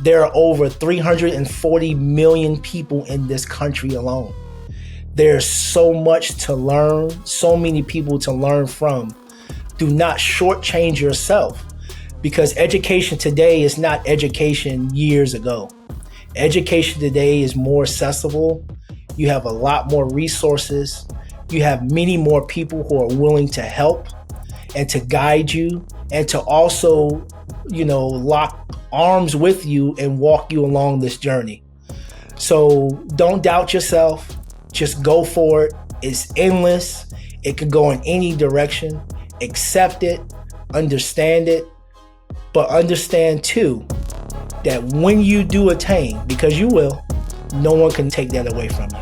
There are over 340 million people in this country alone. There's so much to learn, so many people to learn from. Do not shortchange yourself, because education today is not education years ago. Education today is more accessible. You have a lot more resources. You have many more people who are willing to help and to guide you and to also, lock arms with you and walk you along this journey. So don't doubt yourself. Just go for it. It's endless. It could go in any direction. Accept it, understand it, but understand too that when you do attain, because you will, no one can take that away from you.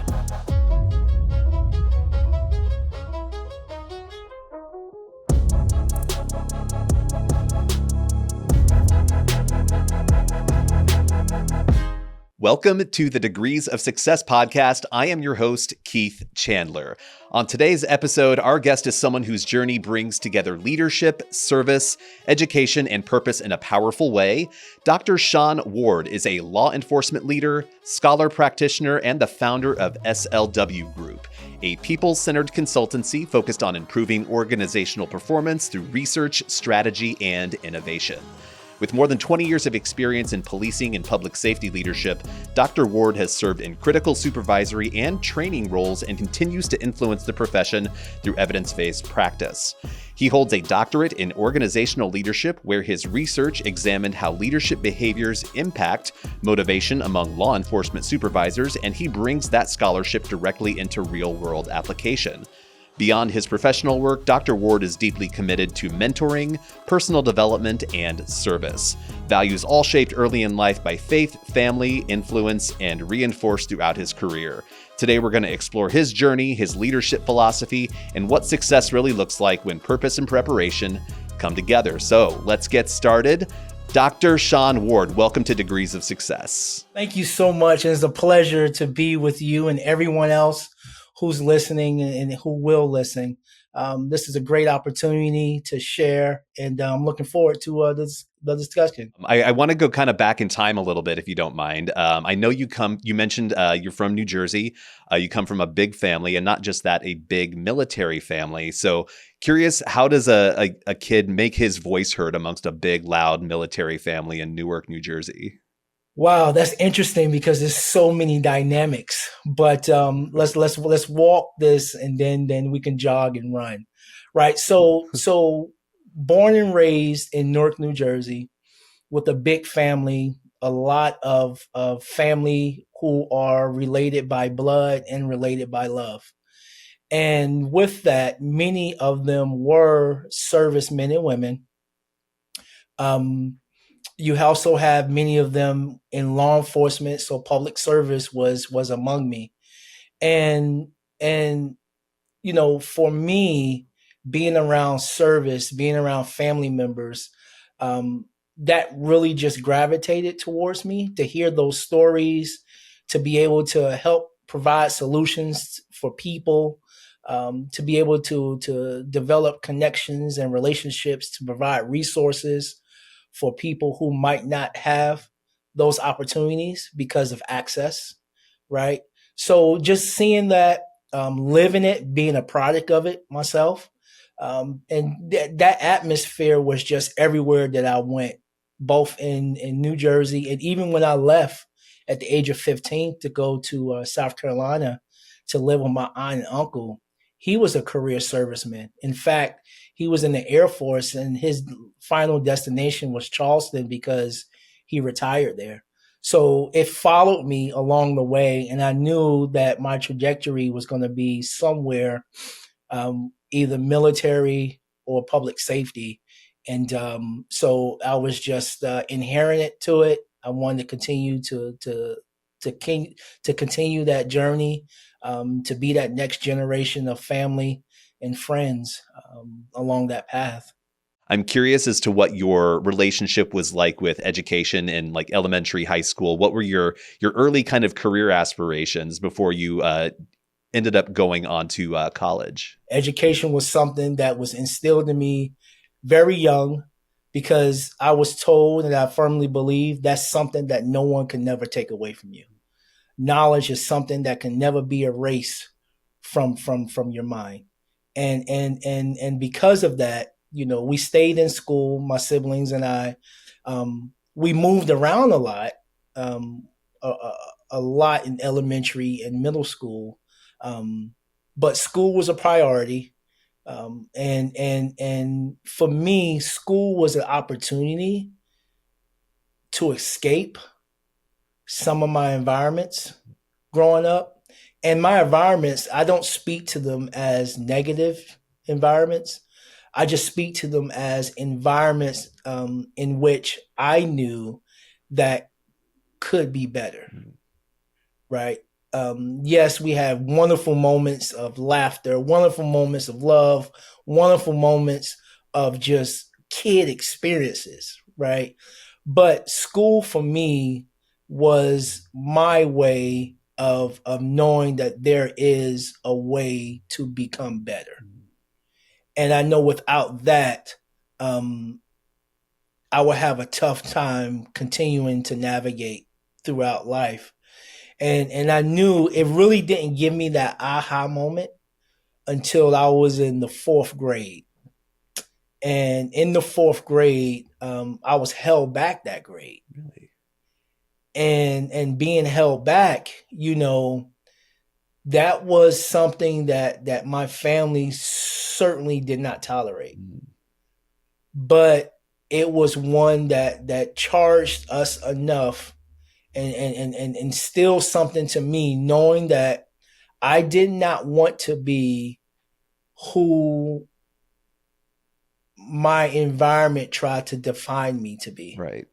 Welcome to the Degrees of Success podcast. I am your host, Keith Chandler. On today's episode, our guest is someone whose journey brings together leadership, service, education, and purpose in a powerful way. Dr. Shaun Ward is a law enforcement leader, scholar practitioner, and the founder of SLW Group, a people-centered consultancy focused on improving organizational performance through research, strategy, and innovation. With more than 20 years of experience in policing and public safety leadership, Dr. Ward has served in critical supervisory and training roles and continues to influence the profession through evidence-based practice. He holds a doctorate in organizational leadership, where his research examined how leadership behaviors impact motivation among law enforcement supervisors, and he brings that scholarship directly into real-world application. Beyond his professional work, Dr. Ward is deeply committed to mentoring, personal development, and service. Values all shaped early in life by faith, family, influence, and reinforced throughout his career. Today, we're going to explore his journey, his leadership philosophy, and what success really looks like when purpose and preparation come together. So let's get started. Dr. Shaun Ward, welcome to Degrees of Success. Thank you so much. It's a pleasure to be with you and everyone else who's listening and who will listen. This is a great opportunity to share, and I'm looking forward to the discussion. I want to go kind of back in time a little bit, if you don't mind. I know you mentioned you're from New Jersey. You come from a big family, and not just that, a big military family. So curious, how does a kid make his voice heard amongst a big, loud military family in Newark, New Jersey? Wow, that's interesting because there's so many dynamics. But let's walk this, and then we can jog and run, right? So born and raised in Newark, New Jersey, with a big family, a lot of family who are related by blood and related by love, and with that, many of them were servicemen and women. You also have many of them in law enforcement, so public service was among me. And for me, being around service, being around family members, that really just gravitated towards me, to hear those stories, to be able to help provide solutions for people, to be able to develop connections and relationships, to provide resources for people who might not have those opportunities because of access, right? So just seeing that, living it, being a product of it myself, and that atmosphere was just everywhere that I went, both in New Jersey, and even when I left at the age of 15 to go to South Carolina to live with my aunt and uncle. He was a career serviceman. In fact, he was in the Air Force, and his final destination was Charleston because he retired there. So it followed me along the way, and I knew that my trajectory was going to be somewhere, either military or public safety. And so I was just inherent to it. I wanted to continue to continue that journey, to be that next generation of family and friends along that path. I'm curious as to what your relationship was like with education in like elementary, high school. What were your early kind of career aspirations before you ended up going on to college? Education was something that was instilled in me very young. because I was told, and I firmly believe, that's something that no one can never take away from you. Knowledge is something that can never be erased from your mind. And because of that, we stayed in school, my siblings and I. We moved around a lot, um, a lot in elementary and middle school, but school was a priority. And for me, school was an opportunity to escape some of my environments growing up. And my environments, I don't speak to them as negative environments. I just speak to them as environments in which I knew that could be better, right? Yes, we have wonderful moments of laughter, wonderful moments of love, wonderful moments of just kid experiences, right? But school for me was my way of knowing that there is a way to become better. And I know without that, um, I would have a tough time continuing to navigate throughout life. And I knew it really didn't give me that aha moment until I was in the fourth grade. And in the fourth grade, I was held back that grade. Really? And being held back, that was something that my family certainly did not tolerate. But it was one that charged us enough and instilled something to me, knowing that I did not want to be who my environment tried to define me to be. Right.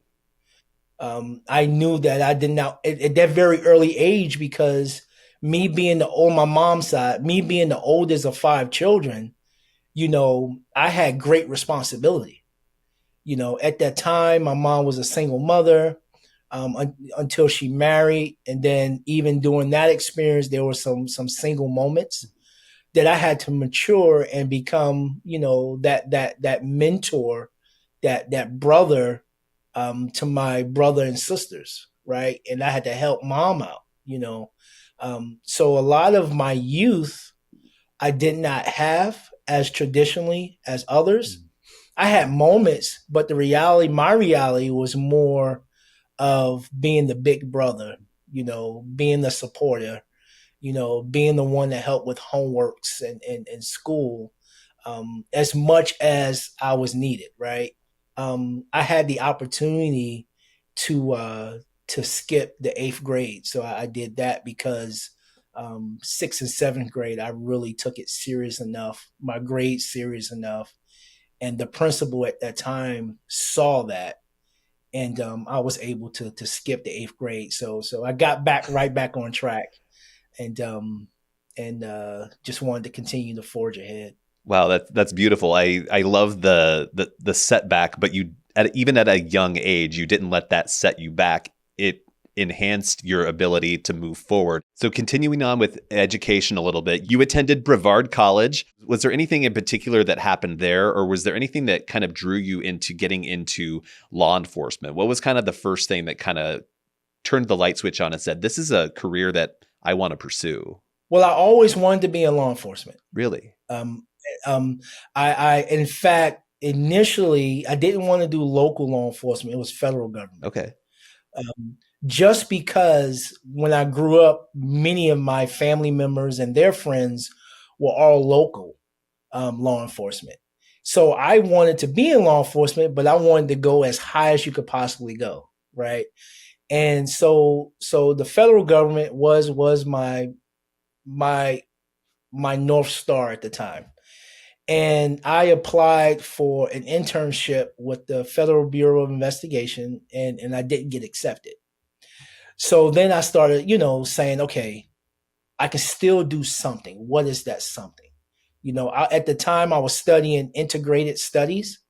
I knew that I did not at that very early age, because me being my mom's side, me being the oldest of five children, I had great responsibility. At that time, my mom was a single mother until she married, and then even during that experience, there were some single moments that I had to mature and become, that mentor, that brother to my brother and sisters, right? And I had to help mom out. So a lot of my youth, I did not have as traditionally as others. I had moments, but my reality was more of being the big brother, being the supporter, being the one that helped with homeworks and school, as much as I was needed, right? I had the opportunity to skip the eighth grade, so I did that because sixth and seventh grade I really took it serious enough, my grades serious enough, and the principal at that time saw that, and I was able to skip the eighth grade. So I got right back on track, and just wanted to continue to forge ahead. Wow, that's beautiful. I love the setback, but even at a young age, you didn't let that set you back. It enhanced your ability to move forward. So continuing on with education a little bit, you attended Brevard College. Was there anything in particular that happened there, or was there anything that kind of drew you into getting into law enforcement? What was kind of the first thing that kind of turned the light switch on and said, this is a career that I want to pursue? Well, I always wanted to be in law enforcement. Really? In fact, initially, I didn't want to do local law enforcement. It was federal government. Okay. Just because when I grew up, many of my family members and their friends were all local law enforcement. So I wanted to be in law enforcement, but I wanted to go as high as you could possibly go, right? And so the federal government was my North Star at the time. And I applied for an internship with the Federal Bureau of Investigation, and I didn't get accepted. So then I started, saying, okay, I can still do something. What is that something? At the time I was studying integrated studies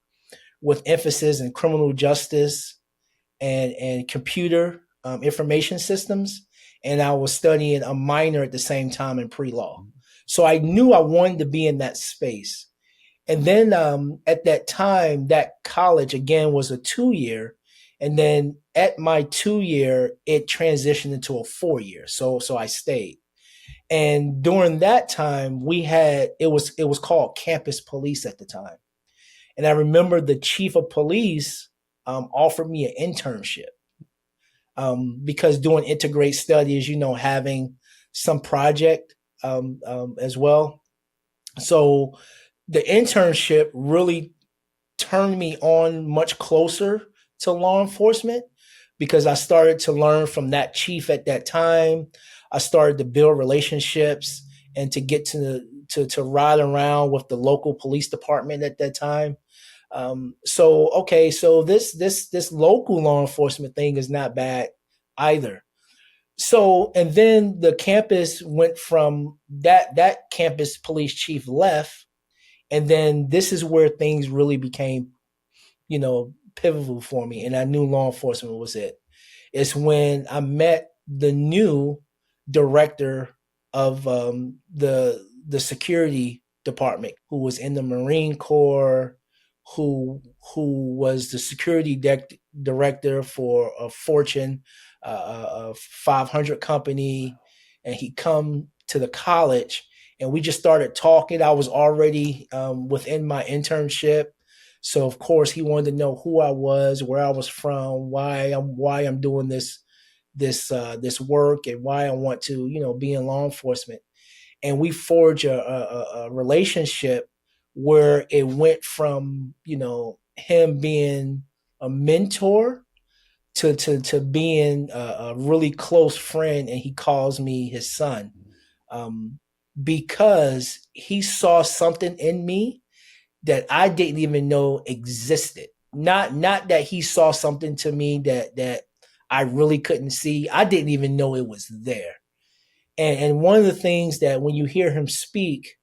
with emphasis in criminal justice and computer information systems. And I was studying a minor at the same time in pre-law. So I knew I wanted to be in that space. And then at that time, that college again was a 2 year. And then at my 2 year, it transitioned into a 4 year. So I stayed. And during that time, it was called campus police at the time. And I remember the chief of police offered me an internship because doing integrate studies, having some project as well. So the internship really turned me on much closer to law enforcement because I started to learn from that chief at that time. I started to build relationships and to get to ride around with the local police department at that time. So this local law enforcement thing is not bad either. So and then the campus went from that campus police chief left, and then this is where things really became pivotal for me, and I knew law enforcement was it. It's when I met the new director of the security department, who was in the Marine Corps, who was the director for a Fortune 500 company, and he come to the college, and we just started talking. I was already within my internship, so of course he wanted to know who I was, where I was from, why I'm doing this work, and why I want to be in law enforcement. And we forged a relationship where it went from him being a mentor to being a really close friend, and he calls me his son, um, because he saw something in me that I didn't even know existed. Not that he saw something to me that I really couldn't see. I didn't even know it was there. And one of the things that when you hear him speak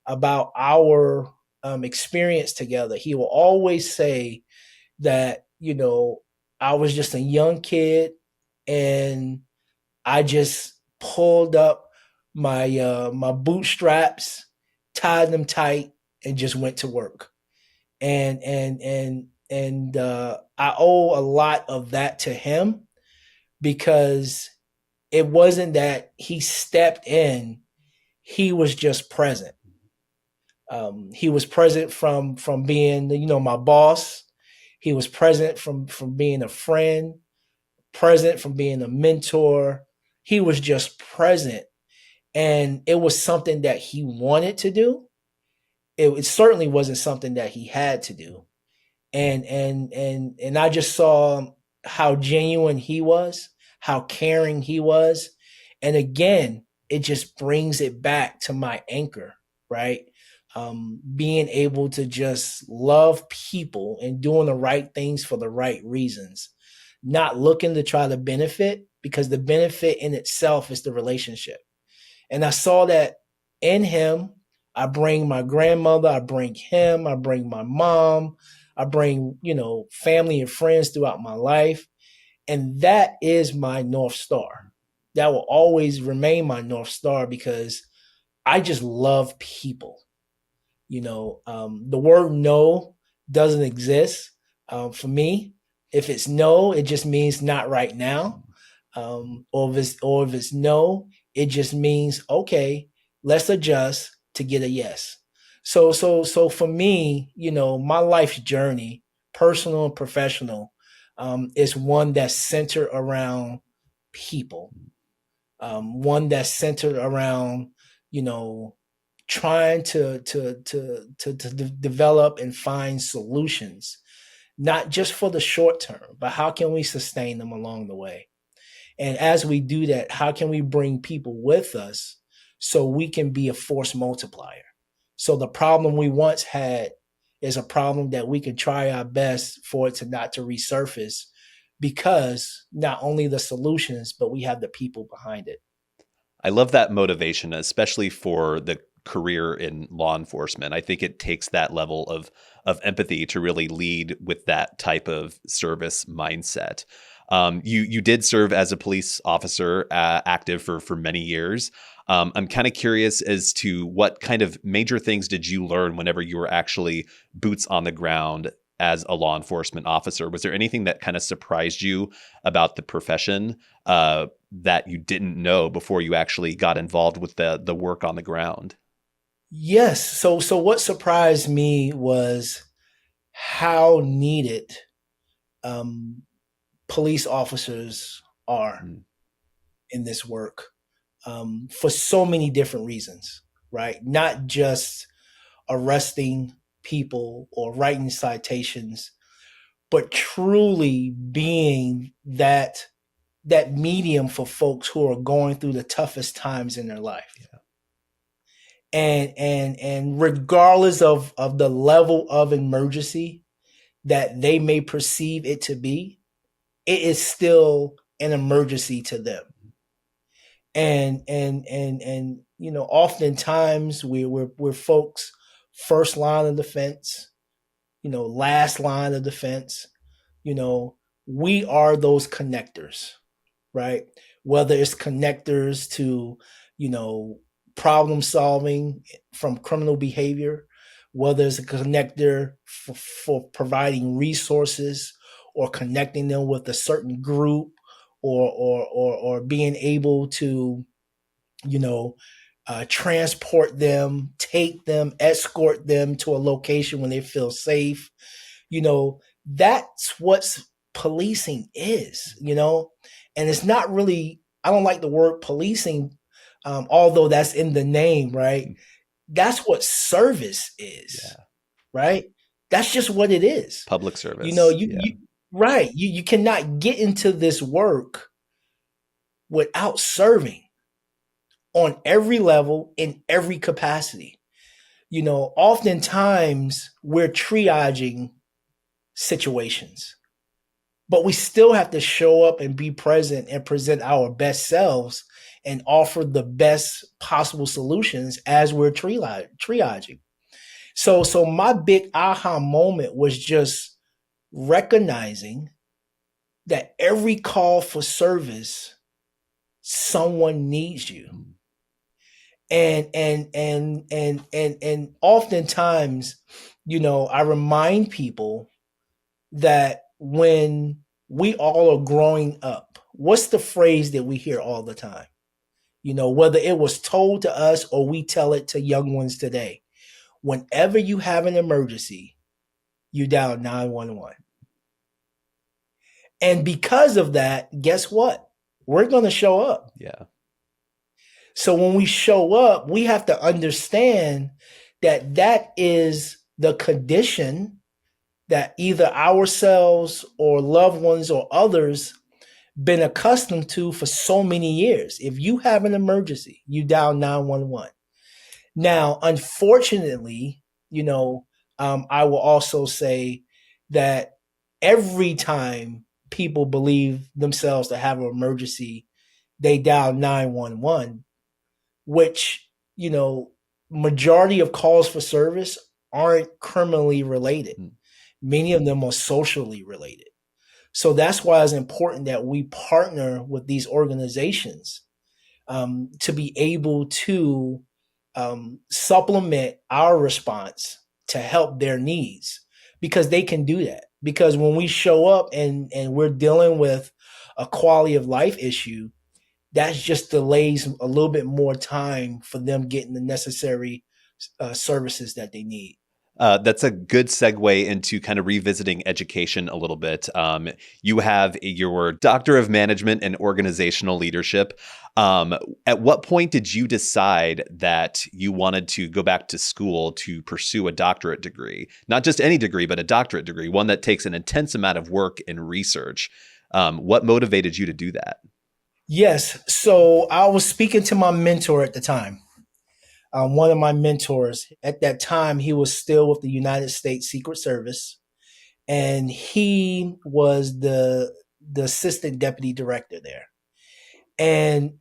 about our experience together, he will always say that I was just a young kid, and I just pulled up my bootstraps, tied them tight, and just went to work. And I owe a lot of that to him, because it wasn't that he stepped in; he was just present. He was present from being my boss. He was present from being a friend, present from being a mentor. He was just present, and it was something that he wanted to do. It certainly wasn't something that he had to do. And I just saw how genuine he was, how caring he was. And again, it just brings it back to my anchor, right? Being able to just love people and doing the right things for the right reasons, not looking to try to benefit, because the benefit in itself is the relationship. And I saw that in him. I bring my grandmother, I bring him, I bring my mom, I bring, family and friends throughout my life. And that is my North Star. That will always remain my North Star, because I just love people. The word no doesn't exist for me. If it's no, it just means not right now. Or if it's no, it just means okay, let's adjust to get a yes. So for me, my life's journey, personal and professional, is one that's centered around people. One that's centered around, you know, trying to develop and find solutions, not just for the short term, but how can we sustain them along the way? And as we do that, how can we bring people with us so we can be a force multiplier? So the problem we once had is a problem that we can try our best for it to not to resurface, because not only the solutions, but we have the people behind it. I love that motivation, especially for the career in law enforcement. I think it takes that level of empathy to really lead with that type of service mindset. You did serve as a police officer, active for many years. I'm kind of curious as to what kind of major things did you learn whenever you were actually boots on the ground as a law enforcement officer? Was there anything that kind of surprised you about the profession that you didn't know before you actually got involved with the work on the ground? Yes. So what surprised me was how needed um, police officers are Mm, in this work, for so many different reasons, right? Not just arresting people or writing citations, but truly being that medium for folks who are going through the toughest times in their life. yeah. And regardless of the level of emergency that they may perceive it to be, it is still an emergency to them. And oftentimes we're folks first line of defense, last line of defense. you know we are those connectors, right? Whether it's connectors to, you know, problem solving from criminal behavior, whether it's a connector for providing resources or connecting them with a certain group, or being able to, you know, transport them, take them, escort them to a location when they feel safe. That's what policing is. And it's not really, I don't like the word policing, although that's in the name, right? That's what service is, Yeah. right? That's just what it is. Public You know, service. you, Yeah. you right. You cannot get into this work without serving on every level in every capacity. Oftentimes we're triaging situations, but we still have to show up and be present and present our best selves and offer the best possible solutions as we're triaging. So my big aha moment was just recognizing that every call for service, someone needs you. Mm, And oftentimes, I remind people that when we all are growing up, what's the phrase that we hear all the time? Whether it was told to us or we tell it to young ones today. Whenever you have an emergency, you dial 911. And because of that, guess what? We're going to show up. yeah. So when we show up, we have to understand that that is the condition that either ourselves or loved ones or others been accustomed to for so many years. If you have an emergency, you dial 911. Now, unfortunately, I will also say that every time people believe themselves to have an emergency, they dial 911, which, majority of calls for service aren't criminally related. Mm. Many of them are socially related. So that's why it's important that we partner with these organizations, to be able to supplement our response to help their needs, because they can do that. Because when we show up and we're dealing with a quality of life issue, that just delays a little bit more time for them getting the necessary services that they need. That's a good segue into kind of revisiting education a little bit. You have your Doctorate of Management and Organizational Leadership. At what point did you decide that you wanted to go back to school to pursue a doctorate degree? Not just any degree, but a doctorate degree, one that takes an intense amount of work and research. What motivated you to do that? Yes. So I was speaking to my mentor at the time. One of my mentors at that time, he was still with the United States Secret Service, and he was the assistant deputy director there. And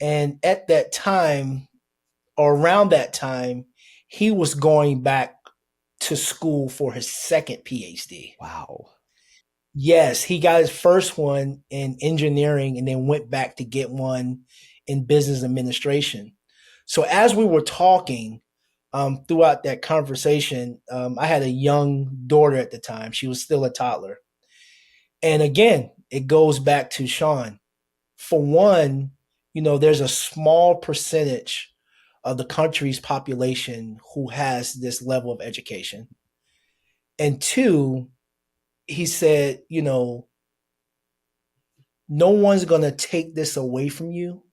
at that time, or around that time, he was going back to school for his second PhD. Wow. Yes, he got his first one in engineering and then went back to get one in business administration. So as we were talking throughout that conversation, I had a young daughter at the time. She was still a toddler. And again, it goes back to Shaun. For one, there's a small percentage of the country's population who has this level of education. And two, he said, no one's going to take this away from you.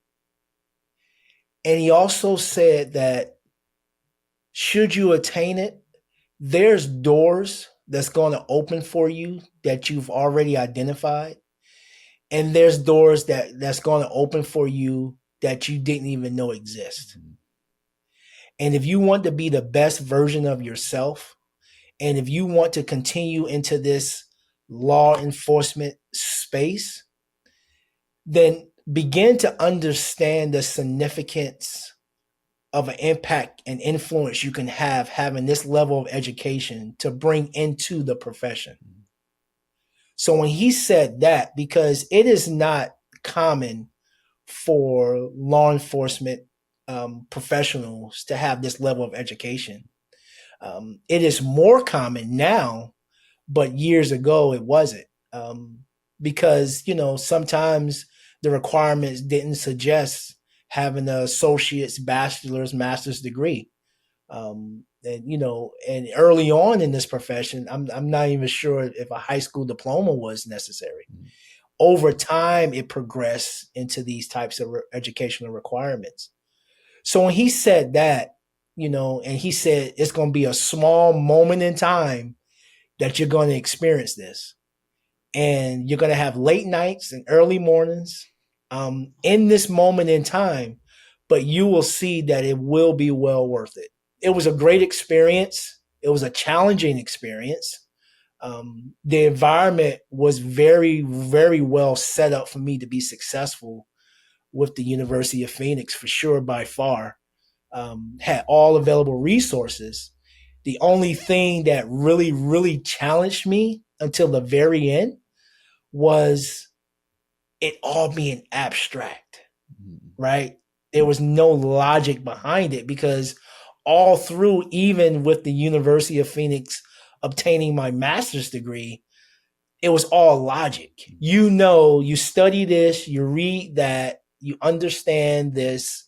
And he also said that should you attain it, there's doors that's going to open for you that you've already identified. And there's doors that's going to open for you that you didn't even know exist. And if you want to be the best version of yourself, and if you want to continue into this law enforcement space, then begin to understand the significance of an impact and influence you can have having this level of education to bring into the profession. So when he said that, because it is not common for law enforcement professionals to have this level of education. It is more common now, but years ago it wasn't. Because, sometimes the requirements didn't suggest having an associate's, bachelor's, master's degree. And early on in this profession, I'm not even sure if a high school diploma was necessary. Over time, it progressed into these types of educational requirements. So when he said that, and he said it's going to be a small moment in time that you're going to experience this, and you're going to have late nights and early mornings in this moment in time, but you will see that it will be well worth it. It was a great experience. It was a challenging experience. The environment was very, very well set up for me to be successful with the University of Phoenix, for sure, by far. Had all available resources. The only thing that really, really challenged me until the very end was it all being abstract, right? There was no logic behind it because all through, even with the University of Phoenix obtaining my master's degree, it was all logic. You study this, you read that, you understand this,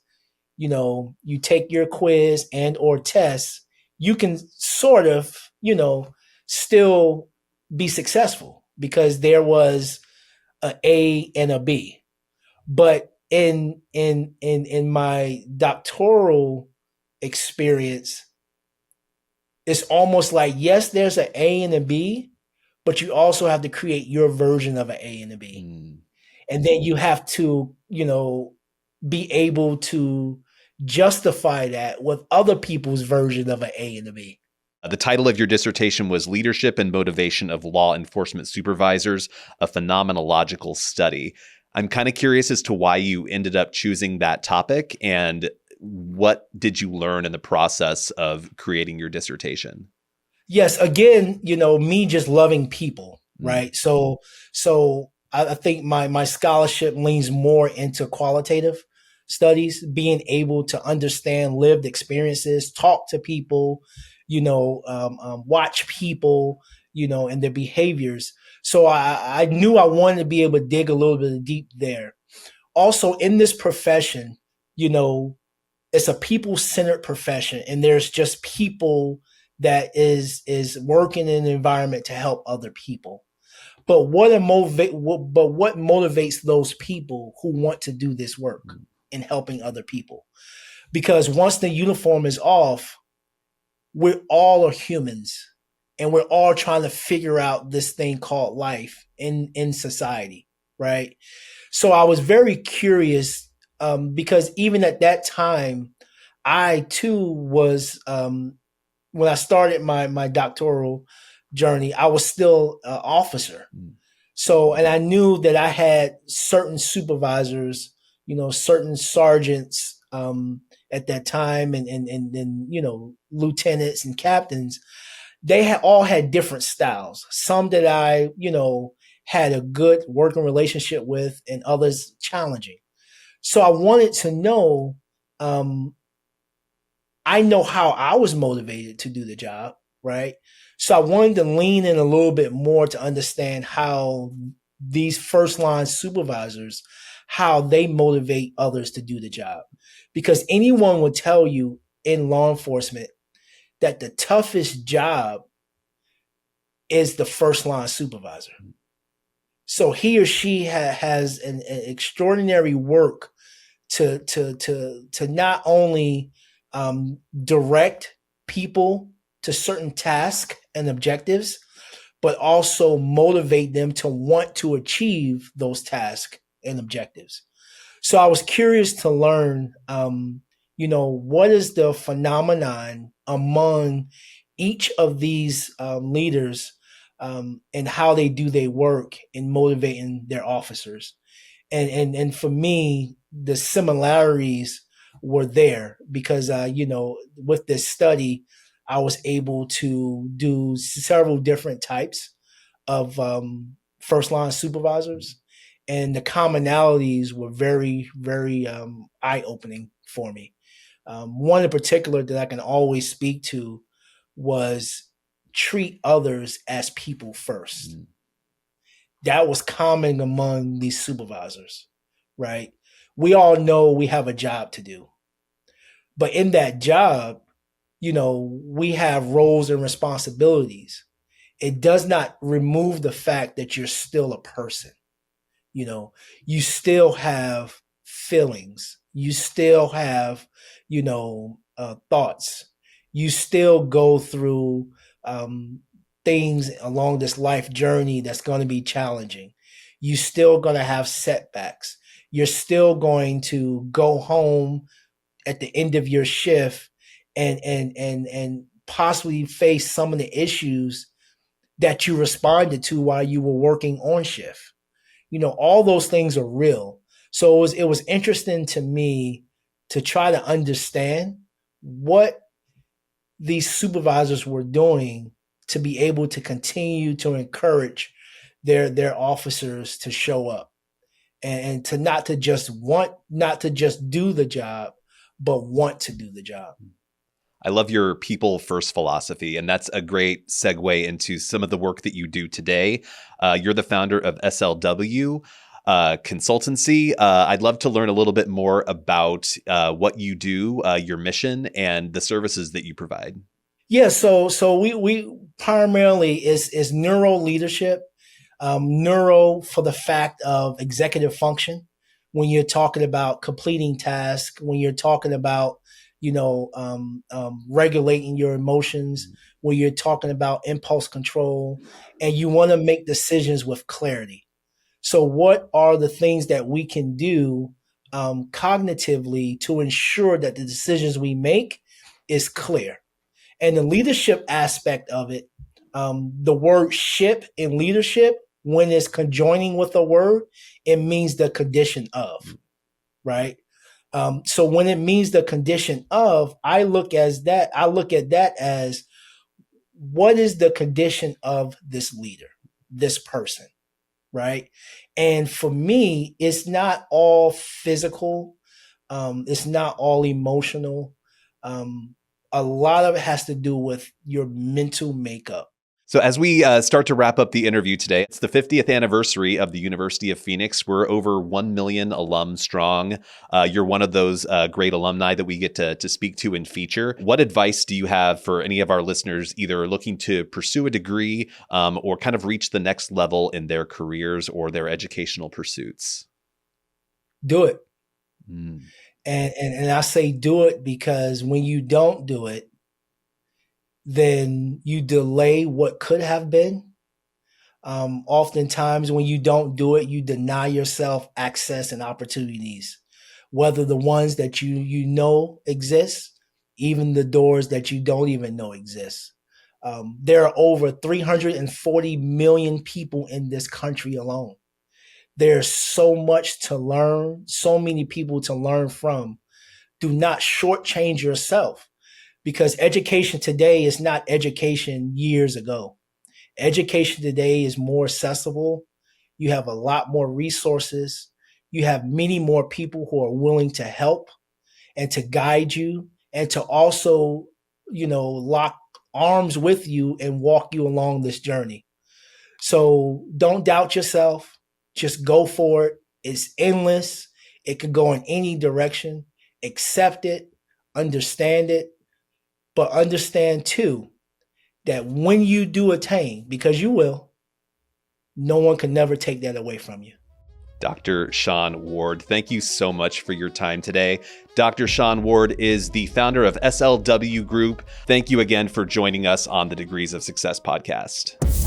you take your quiz and or test, you can sort of, still be successful because there was a A and a B. But in my doctoral experience, it's almost like, yes, there's an A and a B, but you also have to create your version of an A and a B. And then you have to, be able to justify that with other people's version of an A and a B. The title of your dissertation was Leadership and Motivation of Law Enforcement Supervisors, a Phenomenological Study. I'm kind of curious as to why you ended up choosing that topic and what did you learn in the process of creating your dissertation? Yes, again, me just loving people, right? So I think my scholarship leans more into qualitative studies, being able to understand lived experiences, talk to people, watch people, and their behaviors. So I knew I wanted to be able to dig a little bit deep there. Also, in this profession, it's a people-centered profession, and there's just people that is working in an environment to help other people. But what motivates those people who want to do this work in helping other people? Because once the uniform is off, we all are humans, and we're all trying to figure out this thing called life in society, right? So I was very curious because even at that time, I too was when I started my doctoral journey, I was still an officer. So, and I knew that I had certain supervisors, certain sergeants at that time, and lieutenants and captains. They all had different styles. Some that I had a good working relationship with, and others challenging. So I wanted to know, um, I know how I was motivated to do the job, right? So I wanted to lean in a little bit more to understand how these first line supervisors, how they motivate others to do the job. Because anyone would tell you in law enforcement that the toughest job is the first line supervisor. So he or she has an extraordinary work to not only direct people to certain tasks and objectives, but also motivate them to want to achieve those tasks and objectives. So I was curious to learn, what is the phenomenon among each of these leaders, and how they do their work in motivating their officers. And for me, the similarities were there because with this study, I was able to do several different types of first line supervisors, and the commonalities were very, very eye opening for me. One in particular that I can always speak to was treat others as people first. Mm-hmm. That was common among these supervisors, right? We all know we have a job to do. But in that job, we have roles and responsibilities. It does not remove the fact that you're still a person. You still have feelings. You still have, thoughts. You still go through things along this life journey that's going to be challenging. You're still going to have setbacks. You're still going to go home at the end of your shift and possibly face some of the issues that you responded to while you were working on shift. All those things are real. So it was interesting to me to try to understand what these supervisors were doing to be able to continue to encourage their officers to show up and to not to just do the job, but want to do the job. I love your people first philosophy, and that's a great segue into some of the work that you do today. You're the founder of SLW Consultancy. I'd love to learn a little bit more about what you do, your mission, and the services that you provide. Yeah, so we primarily is neuro leadership, neuro for the fact of executive function. When you're talking about completing tasks, when you're talking about regulating your emotions, when you're talking about impulse control, and you want to make decisions with clarity. So what are the things that we can do cognitively to ensure that the decisions we make is clear? And the leadership aspect of it, the word ship in leadership, when it's conjoining with a word, it means the condition of, right? So when it means the condition of, I look at that as what is the condition of this leader, this person, right? And for me, it's not all physical. It's not all emotional. A lot of it has to do with your mental makeup. So as we start to wrap up the interview today, it's the 50th anniversary of the University of Phoenix. We're over 1 million alum strong. You're one of those great alumni that we get to speak to and feature. What advice do you have for any of our listeners either looking to pursue a degree or kind of reach the next level in their careers or their educational pursuits? Do it. And I say do it because when you don't do it, then you delay what could have been. Oftentimes when you don't do it, you deny yourself access and opportunities, whether the ones that you know exist, even the doors that you don't even know exist. There are over 340 million people in this country alone. There's so much to learn, so many people to learn from. Do not shortchange yourself. Because education today is not education years ago. Education today is more accessible. You have a lot more resources. You have many more people who are willing to help and to guide you and to also, lock arms with you and walk you along this journey. So don't doubt yourself. Just go for it. It's endless. It could go in any direction. Accept it, understand it, but understand too that when you do attain, because you will, no one can never take that away from you. Dr. Shaun Ward, thank you so much for your time today. Dr. Shaun Ward is the founder of SLW Group. Thank you again for joining us on the Degrees of Success podcast.